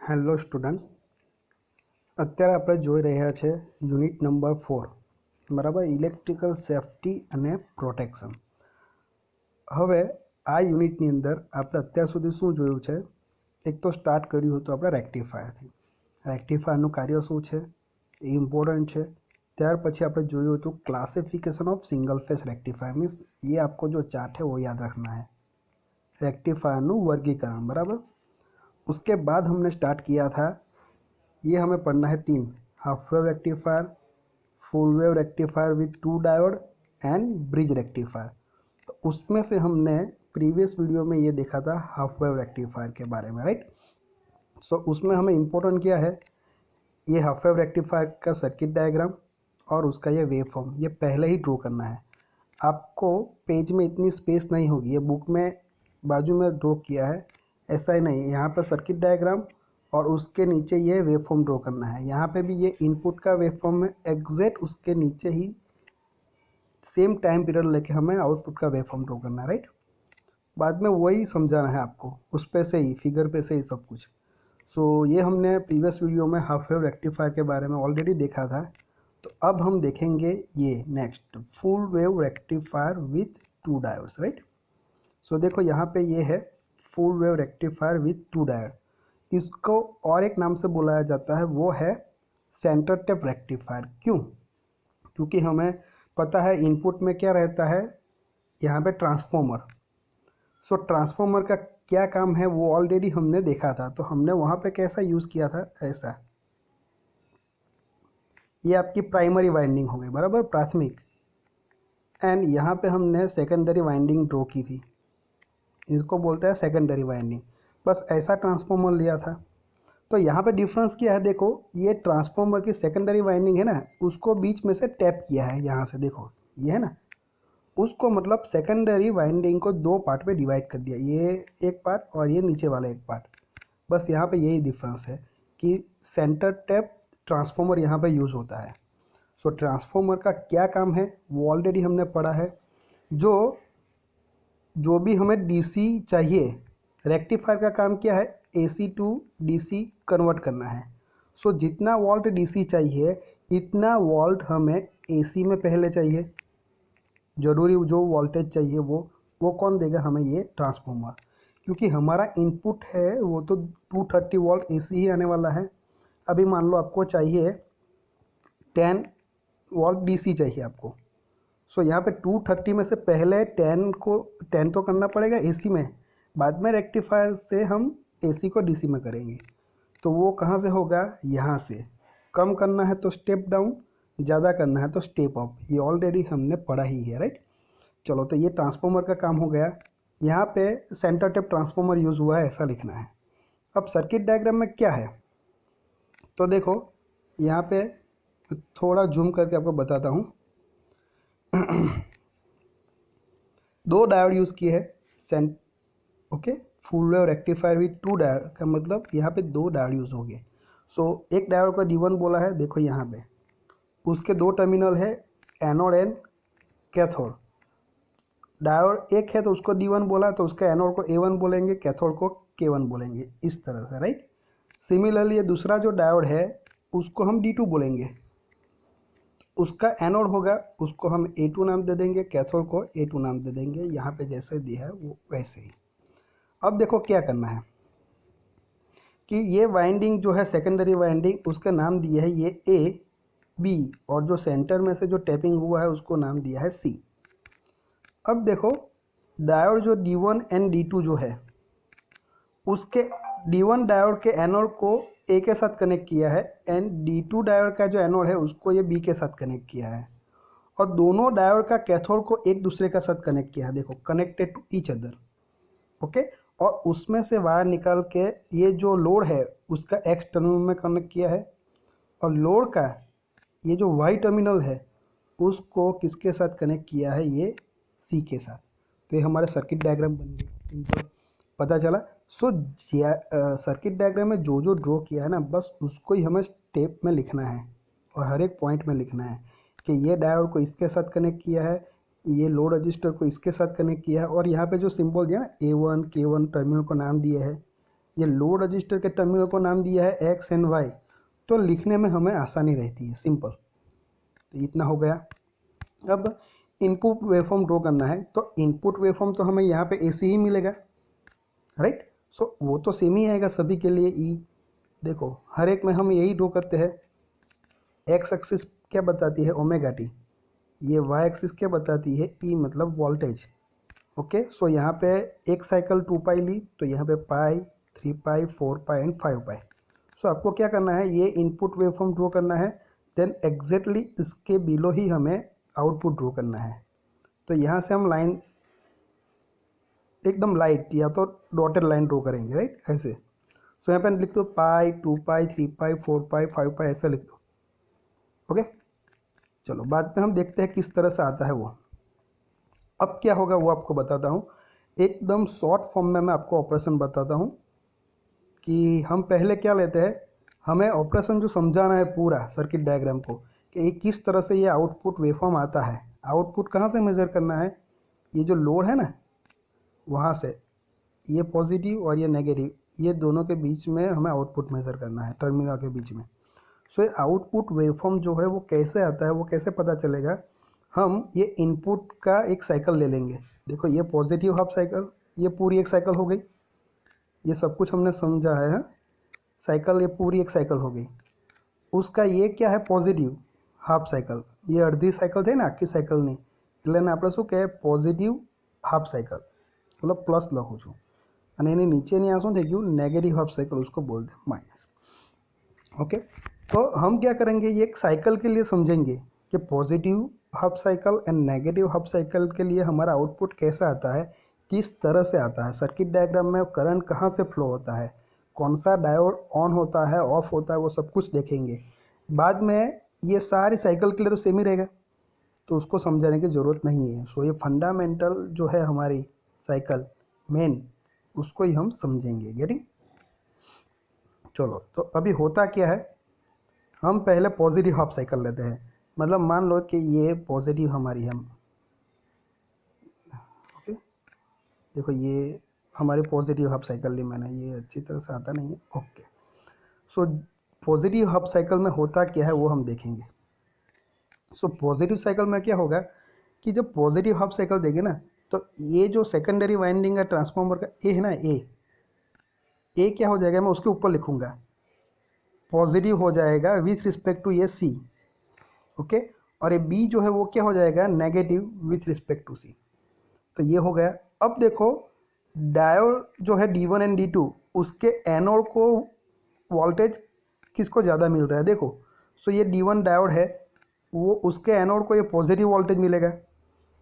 Hello students, અત્યારે આપણે જોઈ રહ્યા છે યુનિટ નંબર 4 બરાબર, ઇલેક્ટ્રિકલ સેફ્ટી અને પ્રોટેક્શન. હવે આ યુનિટની અંદર આપણે અત્યાર સુધી શું જોયું છે? એક તો સ્ટાર્ટ કર્યું હતું આપણે રેક્ટિફાયરથી. રેક્ટિફાયરનું કાર્ય શું છે એ ઇમ્પોર્ટન્ટ છે. ત્યાર પછી આપણે જોયું હતું classification of single phase rectifier, means ये आपको जो चार्ट है वो याद रखना है. रेक्टिफायरનું वर्गीकरण, बराबर. उसके बाद हमने स्टार्ट किया था, ये हमें पढ़ना है 3: half wave rectifier, full wave rectifier with 2 diode and bridge rectifier. तो उसमें से हमने प्रीवियस वीडियो में ये देखा था हाफ वेव रेक्टिफायर के बारे में, राइट. सो उसमें हमें इम्पोर्टेंट क्या है, ये हाफ वेव रेक्टिफायर का सर्किट डायग्राम और उसका ये वेव फॉर्म, ये पहले ही ड्रॉ करना है. आपको पेज में इतनी स्पेस नहीं होगी, ये बुक में बाजू में ड्रॉ किया है, ऐसा ही नहीं. यहाँ पर सर्किट डायग्राम और उसके नीचे ये वेव फॉर्म ड्रॉ करना है. यहाँ पे भी ये इनपुट का वेव फॉर्म है, एग्जैक्ट उसके नीचे ही सेम टाइम पीरियड लेके हमें आउटपुट का वेव फॉर्म ड्रॉ करना है, राइट. बाद में वही समझाना है आपको, उस पे से ही, फिगर पे से ही सब कुछ. सो ये हमने प्रीवियस वीडियो में हाफ वेव रेक्टिफायर के बारे में ऑलरेडी देखा था. तो अब हम देखेंगे ये next full wave rectifier with 2 diodes, right. So देखो यहाँ पे ये है full wave rectifier with 2 diode. इसको और एक नाम से बुलाया जाता है, वो है सेंटर टेप रेक्टिफायर. क्यों? क्योंकि हमें पता है इनपुट में क्या रहता है, यहाँ पे ट्रांसफॉर्मर. सो ट्रांसफॉर्मर का क्या काम है वो ऑलरेडी हमने देखा था. तो हमने वहाँ पे कैसा यूज़ किया था, ऐसा. ये आपकी प्राइमरी वाइंडिंग हो गई, बराबर, प्राथमिक. एंड यहाँ पे हमने सेकेंडरी वाइंडिंग ड्रॉ की थी, इसको बोलते हैं सेकेंडरी वाइंडिंग. बस ऐसा ट्रांसफॉर्मर लिया था. तो यहाँ पे डिफरेंस क्या है, देखो ये ट्रांसफॉर्मर की सेकेंडरी वाइंडिंग है ना, उसको बीच में से टैप किया है. यहाँ से देखो ये है ना, उसको मतलब सेकेंडरी वाइंडिंग को 2 पार्ट में डिवाइड कर दिया, ये एक पार्ट और ये नीचे वाला एक पार्ट. बस यहाँ पे यही डिफरेंस है कि सेंटर टैप ट्रांसफॉर्मर यहाँ पे यूज़ होता है. सो ट्रांसफॉर्मर का क्या काम है वो ऑलरेडी हमने पढ़ा है. जो भी हमें डीसी चाहिए, रेक्टिफायर का काम क्या है, एसी टू डीसी कन्वर्ट करना है. सो जितना वोल्ट डीसी चाहिए इतना वोल्ट हमें एसी में पहले चाहिए. ज़रूरी जो वोल्टेज चाहिए वो कौन देगा हमें, ये ट्रांसफॉर्मर. क्योंकि हमारा इनपुट है वो तो 230 वोल्ट एसी ही आने वाला है. अभी मान लो आपको चाहिए 10 वोल्ट डीसी चाहिए आपको. सो यहाँ पे 230 में से पहले 10 तो करना पड़ेगा एसी में, बाद में रेक्टिफायर से हम एसी को डीसी में करेंगे. तो वो कहाँ से होगा, यहाँ से. कम करना है तो स्टेप डाउन, ज़्यादा करना है तो स्टेप अप. ये ऑलरेडी हमने पढ़ा ही है, राइट. चलो, तो ये ट्रांसफॉर्मर का काम हो गया. यहाँ पे सेंटर टेप ट्रांसफॉर्मर यूज़ हुआ है, ऐसा लिखना है. अब सर्किट डायग्राम में क्या है, तो देखो यहाँ पे थोड़ा जूम करके आपको बताता हूँ. 2 डायोड यूज़ किए हैं. Okay, full wave rectifier with 2 diode का मतलब यहाँ पे 2 डायोड यूज़ हो गए. सो एक डायोड को D1 बोला है, देखो यहाँ पे उसके 2 टर्मिनल है, एनोड एंड कैथोड. डायोड एक है तो उसको D1 बोला, तो उसका एनोड को A1 बोलेंगे, कैथोड को K1 बोलेंगे, इस तरह से, राइट. सिमिलरली ये दूसरा जो डायोड है उसको हम D2 बोलेंगे. उसका एनोड होगा, उसको हम A2 नाम दे देंगे, कैथोड को A2 नाम दे देंगे. यहाँ पे जैसे दिया है वो वैसे ही. अब देखो क्या करना है कि ये वाइंडिंग जो है सेकेंडरी वाइंडिंग, उसका नाम दिया है ये ए बी, और जो सेंटर में से जो टैपिंग हुआ है उसको नाम दिया है सी. अब देखो डायोड जो D1 एंड D2 जो है, उसके D1 डायोड के एनोड को ए के साथ कनेक्ट किया है, एंड D2 डायोड का जो एनोड है उसको ये बी के साथ कनेक्ट किया है, और दोनों डायोड का कैथोड को एक दूसरे के साथ कनेक्ट किया है. देखो, connected to each other. Okay, और उसमें से वायर निकाल के ये जो लोड है उसका एक्स टर्मिनल में कनेक्ट किया है, और लोड का ये जो वाई टर्मिनल है उसको किसके साथ कनेक्ट किया है, ये सी के साथ. तो ये हमारे सर्किट डायग्राम बन गए, सिंपल, पता चला. सो सर्किट डायग्राम में जो जो ड्रॉ किया है ना, बस उसको ही हमें स्टेप में लिखना है और हर एक पॉइंट में लिखना है कि ये डायोड को इसके साथ कनेक्ट किया है, ये लोड रजिस्टर को इसके साथ कनेक्ट किया है, और यहाँ पे जो सिंबल दिया ना A1 K1 टर्मिनल को नाम दिए है, ये लोड रजिस्टर के टर्मिनल को नाम दिया है एक्स एंड वाई, तो लिखने में हमें आसानी रहती है, सिंपल। तो इतना हो गया। अब इनपुट वेवफॉर्म ड्रॉ करना है, तो इनपुट वेवफॉर्म तो हमें यहाँ पे एसी ही मिलेगा, राइट। सो वो तो सेम ही आएगा सभी के लिए। ई देखो हर एक में हम यही ड्रॉ करते हैं। एक्स एक्सिस क्या बताती है, ओमेगा टी। ये वाई एक्सिस क्या बताती है, ई मतलब वोल्टेज। ओके, सो यहाँ पे एक साइकिल 2 पाई ली, तो यहाँ पे पाई, 3 पाई, 4 पाई एंड 5 पाई। सो आपको क्या करना है, ये इनपुट वेवफॉर्म ड्रॉ करना है, देन एग्जैक्टली इसके बिलो ही हमें आउटपुट ड्रॉ करना है। तो यहाँ से हम लाइन एकदम लाइट या तो डॉटेड लाइन ड्रॉ करेंगे, राइट, ऐसे। सो यहाँ पे लिख दो पाई, 2 पाई, 3 पाई, 4 पाई, 5 पाई, ऐसा लिख दो। ओके, चलो बाद में हम देखते हैं किस तरह से आता है वो। अब क्या होगा वो आपको बताता हूँ, एकदम शॉर्ट फॉर्म में मैं आपको ऑपरेशन बताता हूँ कि हम पहले क्या लेते हैं, हमें ऑपरेशन जो समझाना है पूरा सर्किट डायग्राम को, कि किस तरह से ये आउटपुट वेवफॉर्म आता है। आउटपुट कहाँ से मेज़र करना है, ये जो लोड है ना वहाँ से, ये पॉजिटिव और ये नेगेटिव, ये दोनों के बीच में हमें आउटपुट मेज़र करना है, टर्मिनल के बीच में। सो ये आउटपुट वेवफॉर्म जो है वो कैसे आता है, वो कैसे पता चलेगा, हम ये इनपुट का एक साइकिल ले लेंगे। देखो ये पॉजिटिव हाफ साइकिल, ये पूरी एक साइकिल हो गई, ये सब कुछ हमने समझा है, साइकिल, ये पूरी एक साइकिल हो गई। उसका ये क्या है, पॉजिटिव हाफ साइकिल, ये अर्धी साइकिल थे ना, आखी साइकिल नहीं, એટલે આપણે શું કહે પોઝિટિવ હાફ સાયકલ, मतलब પ્લસ લખું છું, અને એની નીચેની આ શું થઈ ગયું, નેગેટિવ હાફ साइकिल, उसको बोलते हैं माइनस। ओके, तो हम क्या करेंगे, ये एक साइकिल के लिए समझेंगे कि positive half cycle and negative half cycle के लिए हमारा आउटपुट कैसा आता है, किस तरह से आता है, सर्किट डायग्राम में करंट कहाँ से फ्लो होता है, कौन सा डायोड ऑन होता है, ऑफ होता है, वो सब कुछ देखेंगे। बाद में ये सारी साइकिल के लिए तो सेम ही रहेगा, तो उसको समझाने की ज़रूरत नहीं है। सो ये फंडामेंटल जो है हमारी साइकिल मेन, उसको ही हम समझेंगे, गेटिंग। चलो, तो अभी होता क्या है, हम पहले पॉजिटिव हाफ साइकिल लेते हैं, मतलब मान लो कि ये पॉजिटिव हमारी हम, ओके, देखो ये हमारी पॉजिटिव हाफ साइकिल ली मैंने, ये अच्छी तरह से आता नहीं है। Okay, so positive half cycle में होता क्या है वो हम देखेंगे। सो पॉजिटिव साइकिल में क्या होगा कि जब पॉजिटिव हाफ साइकिल देंगे ना, तो ये जो सेकेंडरी वाइंडिंग है ट्रांसफार्मर का, ए है ना, ए क्या हो जाएगा, मैं उसके ऊपर लिखूंगा, पॉजिटिव हो जाएगा विथ रिस्पेक्ट टू ये सी। ओके, और ये बी जो है वो क्या हो जाएगा, नेगेटिव विथ रिस्पेक्ट टू सी। तो ये हो गया। अब देखो डायोड जो है D1 एंड D2, उसके एनोड को वोल्टेज किसको ज़्यादा मिल रहा है, देखो। सो ये D1 डायोड है, वो उसके एनोड को ये पॉजिटिव वोल्टेज मिलेगा,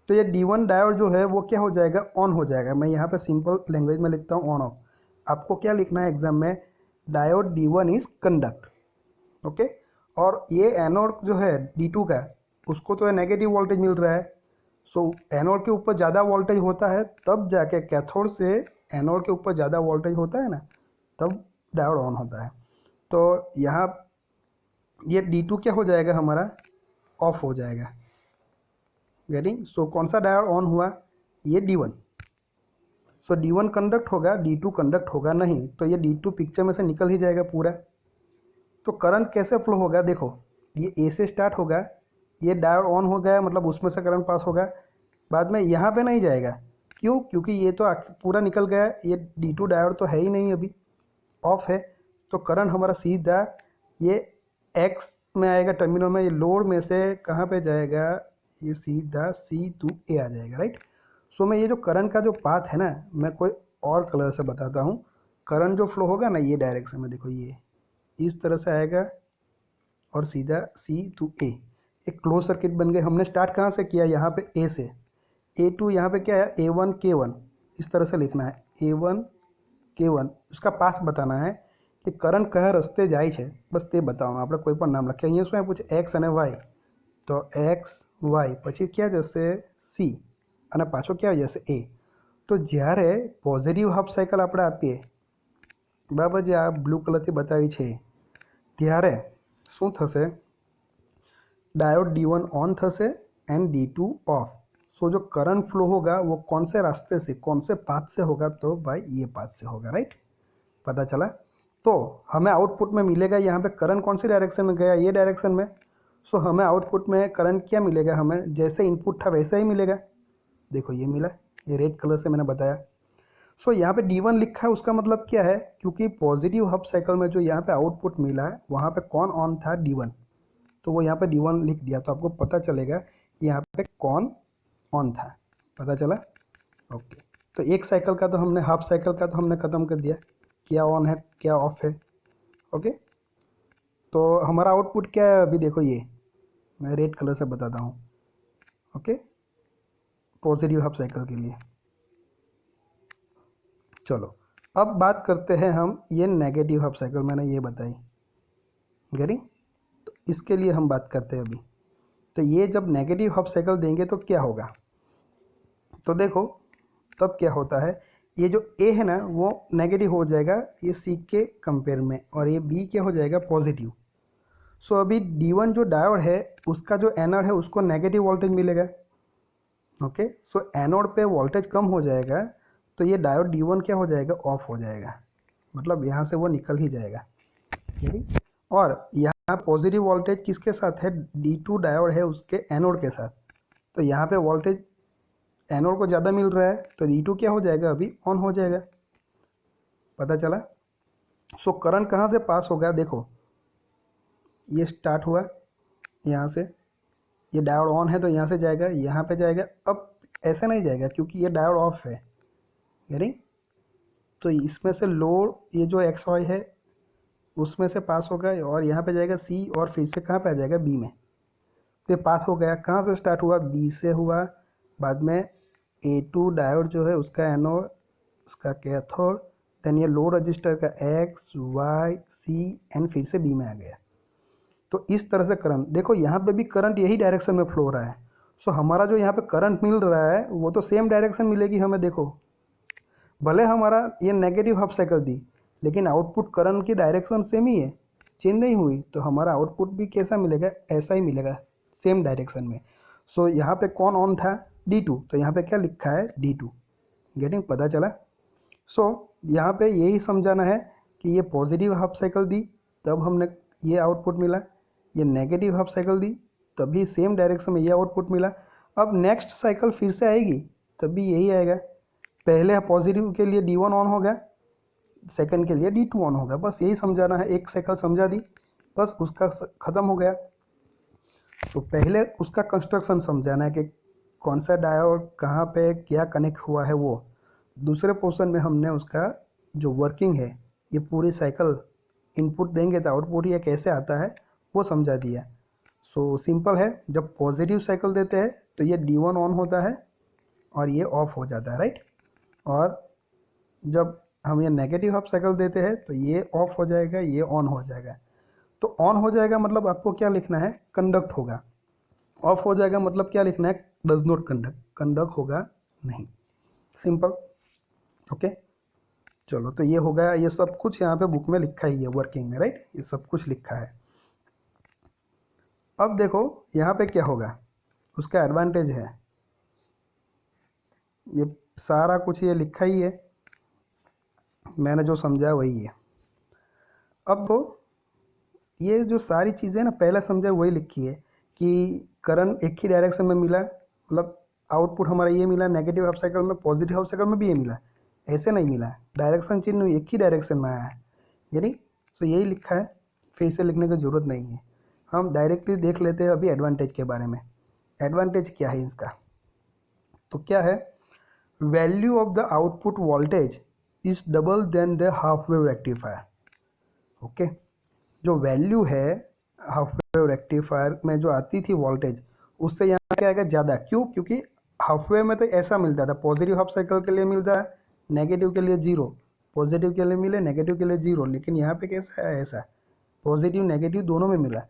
तो ये D1 डायोड जो है वो क्या हो जाएगा, ऑन हो जाएगा। मैं यहाँ पे सिंपल लैंग्वेज में लिखता हूँ ऑन ऑफ। आपको क्या लिखना है एग्जाम में, diode D1 is conduct. Okay, और ये एनोड जो है D2 का, उसको तो नेगेटिव वोल्टेज मिल रहा है। सो एनोड के ऊपर ज़्यादा वोल्टेज होता है, तब जाके कैथोड से एनोड के ऊपर ज़्यादा वोल्टेज होता है ना, तब डायोड ऑन होता है। तो यहाँ ये D2 क्या हो जाएगा हमारा, ऑफ हो जाएगा, गेटिंग। सो कौन सा डायोड ऑन हुआ, ये D1। सो D1 कंडक्ट होगा, D2 कंडक्ट होगा नहीं, तो ये D2 पिक्चर में से निकल ही जाएगा पूरा। तो करंट कैसे फ्लो होगा, देखो ये ए से स्टार्ट होगा, ये डायोड ऑन हो गया, मतलब उसमें से करंट पास होगा, बाद में यहाँ पे नहीं जाएगा, क्यों, क्योंकि ये तो पूरा निकल गया, ये D2 डायोड तो है ही नहीं, अभी ऑफ है। तो करंट हमारा सीधा ये एक्स में आएगा टर्मिनल में, ये लोड में से कहाँ पे जाएगा, ये सीधा C टू A आ जाएगा, राइट। सो मैं ये जो करंट का जो पाथ है ना, मैं कोई और कलर से बताता हूँ। करंट जो फ्लो होगा ना ये डायरेक्शन में, देखो ये इस तरह से आएगा और सीधा C टू A, एक क्लोज सर्किट बन गए। हमने स्टार्ट कहाँ से किया, यहाँ पे A से, A2 यहाँ पे क्या है, A1 K1, इस तरह से लिखना है, A1 K1, उसका पाथ बताना है कि કરંટ કયા રસ્તે જાય છે, બસ તે बताओ। આપણે કોઈ પણ નામ લખીએ, અહીંયા શું પૂછે એક્સ અને વાય, તો એક્સ વાય પછી ક્યાં જશે સી, અને પાછો ક્યાં જશે એ। તો જ્યારે પોઝિટિવ હાફ સાયકલ આપણે આપીએ, બરાબર, જે આ બ્લુ કલરથી બતાવી છે, ત્યારે શું થશે, डायोड D1 ऑन થશે एंड D2 ऑफ। सो जो करंट फ्लो होगा वो कौन से रास्ते से, कौन से पाथ से होगा, तो भाई ये पाथ से होगा, राइट। पता चला। तो हमें आउटपुट में मिलेगा यहाँ पे करंट कौन सी डायरेक्शन में गया, ये डायरेक्शन में। सो हमें आउटपुट में करंट क्या मिलेगा, हमें जैसे इनपुट था वैसा ही मिलेगा। देखो ये मिला, ये रेड कलर से मैंने बताया। सो यहाँ पे D1 लिखा है, उसका मतलब क्या है, क्योंकि पॉजिटिव हाफ साइकिल में जो यहाँ पे आउटपुट मिला है वहाँ पे कौन ऑन था, D1, तो वो यहाँ पे D1 लिख दिया, तो आपको पता चलेगा कि यहाँ पे कौन ऑन था। पता चला। ओके, तो एक साइकिल का तो हमने, हाफ साइकिल का तो हमने ख़त्म कर दिया, क्या ऑन है क्या ऑफ है। ओके, तो हमारा आउटपुट क्या है अभी, देखो ये मैं रेड कलर से बताता हूँ। ओके, पॉजिटिव हाफ साइकिल के लिए। चलो अब बात करते हैं हम, ये नेगेटिव हाफ साइकिल मैंने ये बताई, गेटिंग। तो इसके लिए हम बात करते हैं अभी। तो ये जब नेगेटिव हाफ साइकिल देंगे तो क्या होगा, तो देखो तब क्या होता है, ये जो ए है ना वो नेगेटिव हो जाएगा ये सी के कंपेयर में, और ये बी क्या हो जाएगा, पॉजिटिव। सो अभी D1 जो डायोड है उसका जो एनोड है उसको नेगेटिव वोल्टेज मिलेगा। ओके, सो एनोड पे वोल्टेज कम हो जाएगा तो ये डायोड D1 क्या हो जाएगा, ऑफ हो जाएगा, मतलब यहाँ से वो निकल ही जाएगा। और यहाँ पॉजिटिव वोल्टेज किसके साथ है, D2 डायोड है उसके एनोड के साथ, तो यहाँ पे वोल्टेज एनोड को ज़्यादा मिल रहा है तो D2 क्या हो जाएगा, अभी ऑन हो जाएगा। पता चला। सो करंट कहाँ से पास होगा, देखो ये स्टार्ट हुआ यहाँ से, ये डायोड ऑन है तो यहाँ से जाएगा यहाँ पे जाएगा। अब ऐसे नहीं जाएगा क्योंकि ये डायोड ऑफ है, यानी तो इसमें से लोड ये जो एक्स वाई है उसमें से पास होगा और यहाँ पे जाएगा सी, और फिर से कहाँ पे आ जाएगा, बी में। तो ये पास हो गया, कहाँ से स्टार्ट हुआ, बी से हुआ, बाद में A2 डायोड जो है उसका एनोड, उसका कैथोड, देन ये लोड रजिस्टर का एक्स वाई सी एन, फिर से बी में आ गया। तो इस तरह से करंट, देखो यहाँ पे भी करंट यही डायरेक्शन में फ्लो हो रहा है। सो हमारा जो यहाँ पे करंट मिल रहा है वो तो सेम डायरेक्शन मिलेगी हमें। देखो भले हमारा ये नेगेटिव हाफ साइकिल दी लेकिन आउटपुट करंट की डायरेक्शन सेम ही है, चेंज नहीं हुई, तो हमारा आउटपुट भी कैसा मिलेगा, ऐसा ही मिलेगा, सेम डायरेक्शन में। सो यहाँ पे कौन ऑन था, D2, तो यहाँ पे क्या लिखा है, D2। गेटिंग, पता चला। सो यहाँ पे यही समझाना है कि ये पॉजिटिव हाफ साइकिल दी तब हमने ये आउटपुट मिला, ये नेगेटिव हाफ साइकिल दी तभी सेम डायरेक्शन में ये आउटपुट मिला। अब नेक्स्ट साइकिल फिर से आएगी तब भी यही आएगा। पहले पॉजिटिव के लिए D1 ऑन होगा, सेकंड के लिए D2 ऑन होगा, बस यही समझाना है। एक साइकिल समझा दी, बस उसका ख़त्म हो गया। तो पहले उसका कंस्ट्रक्शन समझाना है कि कौन सा डायोड कहाँ पे क्या कनेक्ट हुआ है वो। दूसरे पोर्शन में हमने उसका जो वर्किंग है, ये पूरी साइकिल इनपुट देंगे तो आउटपुट ये कैसे आता है वो समझा दिया। सो सिंपल है, जब पॉजिटिव साइकिल देते हैं तो ये D1 ऑन होता है और ये ऑफ हो जाता है, राइट। और जब हम ये नेगेटिव हाफ साइकिल देते हैं तो ये ऑफ हो जाएगा, ये ऑन हो जाएगा। तो ऑन हो जाएगा मतलब आपको क्या लिखना है, कंडक्ट होगा। ऑफ हो जाएगा मतलब क्या लिखना है, डज नॉट कंडक्ट, कंडक्ट होगा नहीं, सिंपल। ओके, चलो तो ये हो गया, ये सब कुछ यहाँ पे बुक में लिखा ही है वर्किंग में, राइट, ये सब कुछ लिखा है। अब देखो यहाँ पे क्या होगा, उसका एडवांटेज है, ये सारा कुछ ये लिखा ही है, मैंने जो समझा वही है। अब तो ये जो सारी चीज़ें ना पहले समझा वही लिखी है कि करंट एक ही डायरेक्शन में मिला, मतलब आउटपुट हमारा ये मिला, नेगेटिव हाफ साइकिल में, पॉजिटिव हाफ साइकिल में भी ये मिला, ऐसे नहीं मिला, डायरेक्शन चेंज नहीं, एक ही डायरेक्शन में आया है, यानी तो यही लिखा है, फिर से लिखने की ज़रूरत नहीं है। हम डायरेक्टली देख लेते हैं अभी एडवांटेज के बारे में। एडवांटेज क्या है इसका, तो क्या है, value of the output voltage is double then the half wave rectifier. Okay, जो वैल्यू है हाफ वेव रेक्टिफायर में जो आती थी वोल्टेज, उससे यहाँ क्या आएगा ज़्यादा, क्यों, क्योंकि हाफ वेव में तो ऐसा मिलता था, पॉजिटिव हाफ साइकिल के लिए मिलता है, नेगेटिव के लिए 0, पॉजिटिव के लिए मिले, नेगेटिव के लिए 0, लेकिन यहाँ पे कैसा है, ऐसा पॉजिटिव नेगेटिव दोनों में मिला।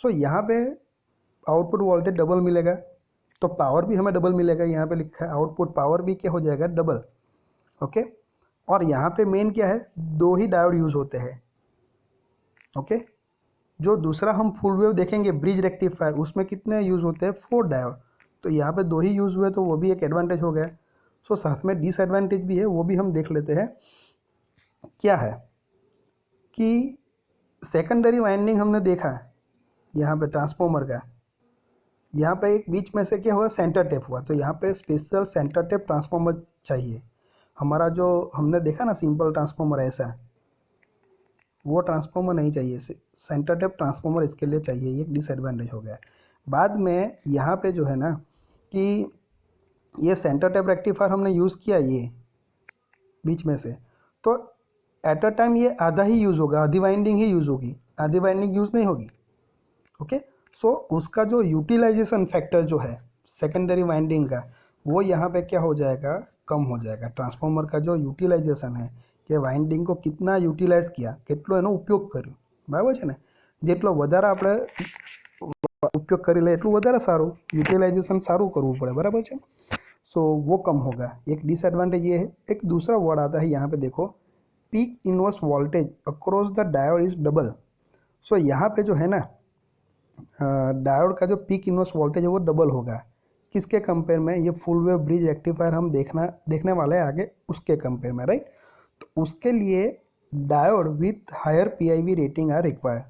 सो यहाँ पे आउटपुट वोल्टेज डबल मिलेगा तो पावर भी हमें डबल मिलेगा, यहाँ पे लिखा है आउटपुट पावर भी क्या हो जाएगा, डबल। ओके, और यहाँ पे मेन क्या है, 2 ही डायोड यूज़ होते हैं। ओके, जो दूसरा हम फुल वेव देखेंगे ब्रिज रेक्टिफायर, उसमें कितने यूज़ होते हैं, 4 डायोड, तो यहाँ पे 2 ही यूज़ हुए तो वो भी एक एडवांटेज हो गया। सो साथ में डिसएडवांटेज भी है, वो भी हम देख लेते हैं क्या है। कि सेकेंडरी वाइंडिंग हमने देखा यहाँ पे ट्रांसफॉर्मर का, यहाँ पे एक बीच में से क्या हुआ, सेंटर टेप हुआ, तो यहाँ पे स्पेशल सेंटर टेप ट्रांसफॉर्मर चाहिए। हमारा जो हमने देखा ना सिंपल ट्रांसफॉर्मर ऐसा, वो ट्रांसफॉर्मर नहीं चाहिए, सेंटर टेप ट्रांसफॉर्मर इसके लिए चाहिए। ये एक डिसएडवांटेज हो गया। बाद में यहाँ पे जो है ना कि ये सेंटर टेप रेक्टिफायर हमने यूज़ किया ये बीच में से, तो एट अ टाइम ये आधा ही यूज़ होगा, आधी वाइंडिंग ही यूज़ होगी, आधी वाइंडिंग यूज़ नहीं होगी। ओके, सो उसका जो यूटिलाइजेशन फैक्टर जो है सेकेंडरी वाइंडिंग का, वो यहाँ पे क्या हो जाएगा, कम हो जाएगा। ट्रांसफॉर्मर का जो यूटिलाइजेशन है કે વાઇન્ડિંગ को कितना યુટિલાઇઝ किया, કેટલો એનો ઉપયોગ કર્યો, બરાબર છે ને। જેટલો વધારે આપણે ઉપયોગ કરી લે એટલું વધારે સારું, યુટિલાઇઝેશન સારું કરવું પડે, બરાબર છે। सो वो कम होगा, एक डिसएडवांटेज ये है। एक दूसरा वर्ड आता है यहाँ पे देखो, peak inverse voltage across the diode is double. So यहाँ पे जो है ना डायोड का जो पीक इनवर्स वोल्टेज है वो डबल होगा। किसके कंपेयर में, ये फुल वेव ब्रिज रेक्टिफायर हम देखने वाले हैं आगे, उसके कंपेयर में, राइट। तो उसके लिए diode with higher PIV rating are required.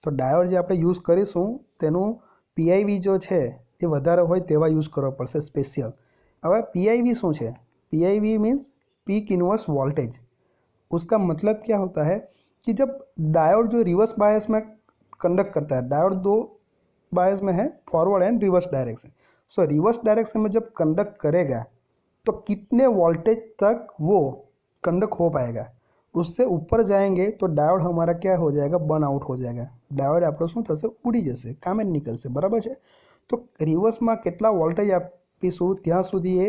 तो डायोड जो આપણે યુઝ કરીશું તેનું પીઆઈવી जो છે એ વધારે હોય તેવા યુઝ કરવા પડશે સ્પેશિયલ। હવે પીઆઈવી શું છે, પીઆઈવી मीन्स पीक इनवर्स वोल्टेज। उसका मतलब क्या होता है कि जब डायोड जो रिवर्स बायस में कंडक्ट करता है, डायोड दो बायस में है, forward and reverse direction. So reverse direction में जब कंडक्ट करेगा तो कितने वोल्टेज तक वो कंडक्ट हो पाएगा, उससे ऊपर जाएंगे तो डायोड हमारा क्या हो जाएगा, बर्न आउट हो जाएगा। डायोड આપણો શું થશે, ઉડી જશે, કામ જ નહીં કરશે, બરાબર છે। તો રિવર્સમાં કેટલા વોલ્ટેજ આપીશું ત્યાં સુધી એ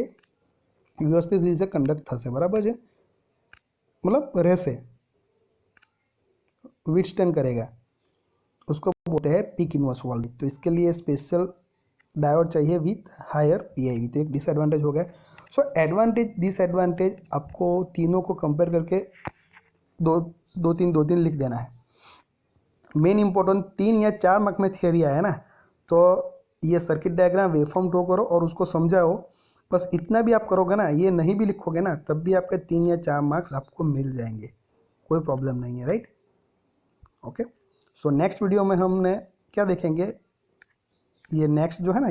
વ્યવસ્થિત રીતે કંડક્ટ થશે, બરાબર છે, मतलब રહેશે, विथस्टैंड करेगा, उसको बोलते हैं पीक इनवर्स वोल्टेज। तो इसके लिए स्पेशल डायोड चाहिए विथ हायर पीआईवी। तो एक डिसएडवांटेज हो गया। सो एडवांटेज डिसएडवांटेज आपको तीनों को कंपेयर करके दो तीन लिख देना है। मेन इंपॉर्टेंट 3 या 4 मार्क में थियरी आया ना, तो ये सर्किट डायग्राम वेवफॉर्म ड्रॉ करो और उसको समझाओ। बस इतना भी आप करोगे ना, ये नहीं भी लिखोगे ना, तब भी आपके 3 या 4 मार्क्स आपको मिल जाएंगे, कोई प्रॉब्लम नहीं है, right. Okay, so next video में हमने क्या देखेंगे, ये नेक्स्ट जो है ना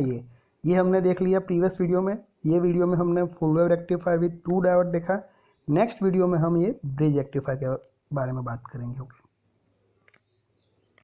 ये हमने देख लिया प्रीवियस वीडियो में। ये वीडियो में हमने full wave rectifier with 2 diode देखा। नेक्स्ट वीडियो में हम ये ब्रिज रेक्टिफायर के बारे में बात करेंगे। ओके।